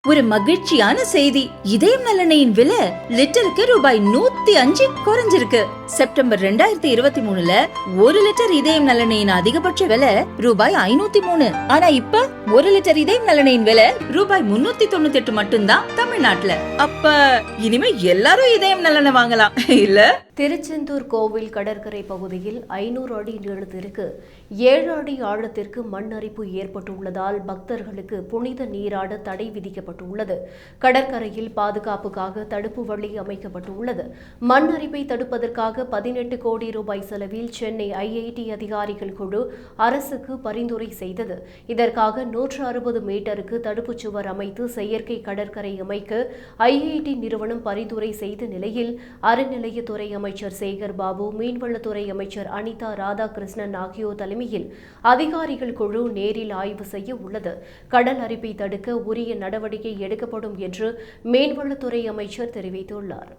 ஒரு மகிழ்ச்சியான செய்தி. இதயம் நல்லெண்ணெயின் விலை லிட்டருக்கு ரூபாய் 105 குறைஞ்சிருக்கு. செப்டம்பர் 2023ல 1 லிட்டர் இதயம் நல்லெண்ணெயின் அதிகபட்ச விலை ரூபாய் 503. ஆனா இப்ப 1 லிட்டர் இதயம் நல்லெண்ணெயின் விலை ரூபாய் 398 மட்டும்தான் தமிழ்நாட்டுல. அப்ப இனிமே எல்லாரும் இதயம் நல்லெண்ணெய் வாங்கலாம் இல்ல? திருச்செந்தூர் கோவில் கடற்கரை பகுதியில் 500 அடி நீளத்திற்கு 7 அடி ஆழத்திற்கு மண் அரிப்பு ஏற்பட்டுள்ளதால் பக்தர்களுக்கு புனித நீராட தடை விதிக்கப்பட்டுள்ளது. கடற்கரையில் பாதுகாப்புக்காக தடுப்பு வழி அமைக்கப்பட்டுள்ளது. மண் அரிப்பை தடுப்பதற்காக 18 கோடி ரூபாய் செலவில் சென்னை ஐஐடி அதிகாரிகள் குழு அரசுக்கு பரிந்துரை செய்தது. இதற்காக 160 மீட்டருக்கு தடுப்புச் சுவர் அமைத்து செயற்கை கடற்கரை அமைக்க ஐஐடி நிறுவனம் பரிந்துரை செய்த நிலையில் அறநிலையத்துறை அமைச்சர் சேகர் பாபு, மீன்வளத்துறை அமைச்சர் அனிதா ராதாகிருஷ்ணன் ஆகியோர் தலைமையில் அதிகாரிகள் குழு நேரில் ஆய்வு செய்ய உள்ளது. கடல் அரிப்பை தடுக்க உரிய நடவடிக்கை எடுக்கப்படும் என்று மீன்வளத்துறை அமைச்சர் தெரிவித்துள்ளார்.